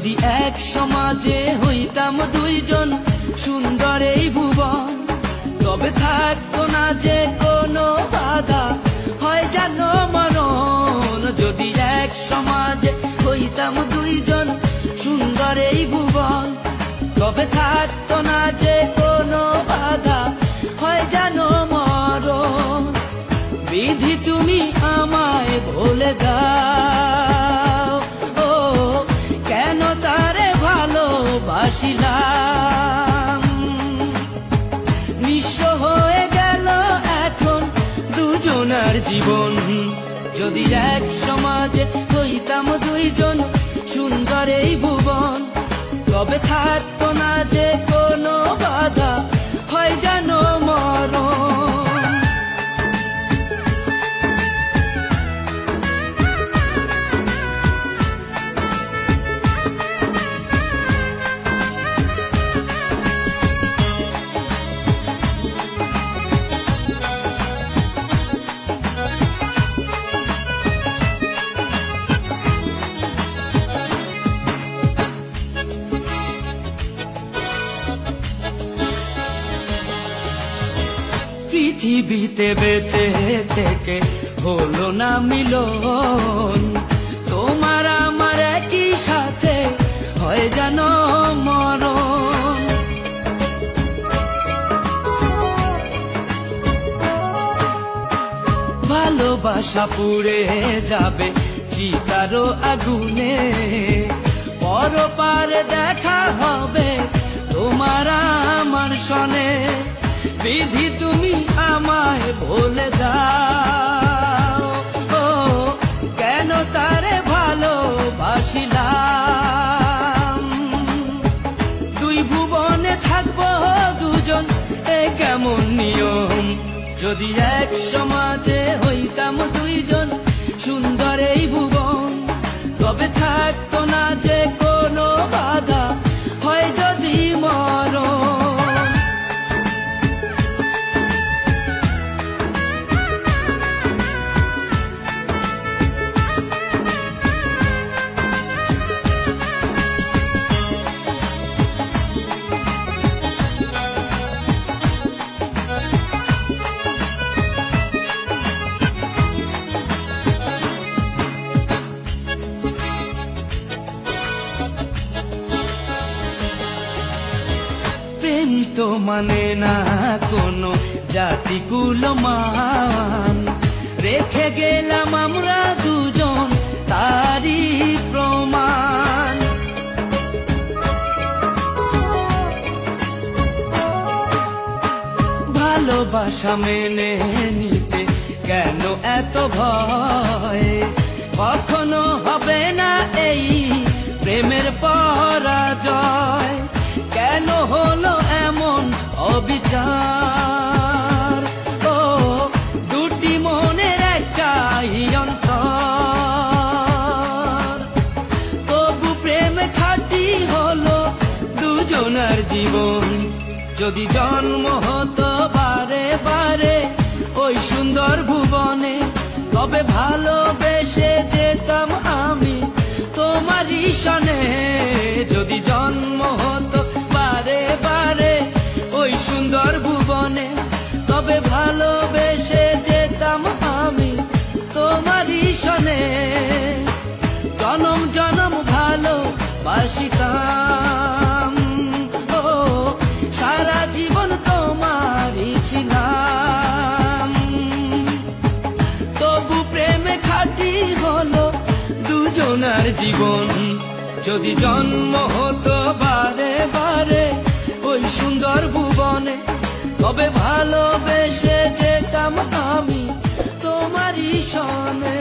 যদি এক সমাজে হইতাম দুইজন সুন্দর এই ভুবন, তবে থাকতো না যে কোনো বাধা, হয় জানো মরণ। যদি এক সমাজে হইতাম দুইজন সুন্দর এই ভুবন, তবে থাকতো না যে কোনো বাধা, হয় জানো মরণ। বিধি তুমি আমায় ভুলে দাও, ও কেন তারে ভালোবাসিলাম। নিঃস্ব হয়ে গেল এখন দুজনার জীবন। যদি এক সমাজে হইতাম দুইজন সুন্দর এই ভুবন, তবে থাকতো না যে কোনো বাধা, হয় জানো মরণ। পৃথিবীতে বেঁচে থেকে হলো না মিলন, তোমার আমার একই সাথে হয় জানো মরণ। ভালোবাসা পুড়ে যাবে চিতারো আগুনে, পরপারে দেখা হবে তোমার আমার সনে। বিধি তুমি আমায় ভুলে দাও, ও কেন তারে ভালোবাসিলাম। দুই ভুবনে থাকবো দুজন, এ কেমন নিয়ম। যদি এক সমাজে হইতাম দুইজন সুন্দর এই ভুবন, তবে থাকতো না যে কোনো বাধা, হয় যদি মরণ। প্রেম তো মানে না কোনো জাতি কুলমান, রেখে গেলাম আমরা দুজন তারই প্রমাণ। ভালোবাসা মেনে নিতে কেন এত ভয়, কখনো হবে না এই প্রেমের পরাজয়। কেন হলো এমন অবিচার, ও দুটি মনের একটাই অন্তর। তবু প্রেম খাঁটি হলো দুজনার জীবন। যদি জন্ম হতো বারে বারে ওই সুন্দর ভুবনে, তবে ভালোবেসে যেতাম আমি তোমারই সনে। যদি জন্ম হতো বারে বারে ওই সুন্দর ভুবনে, তবে ভালোবেসে যেতাম আমি তোমারই সনে। জনম জনম ভালোবাসিতাম, ও সারা জীবন তোমারই ছিলাম। তবু প্রেমে খাঁটি হলো দুজনার জীবন। যদি জন্ম হতো বারে বারে ওই সুন্দর ভুবনে, তবে ভালোবেসে যেতাম আমি তোমারই সনে।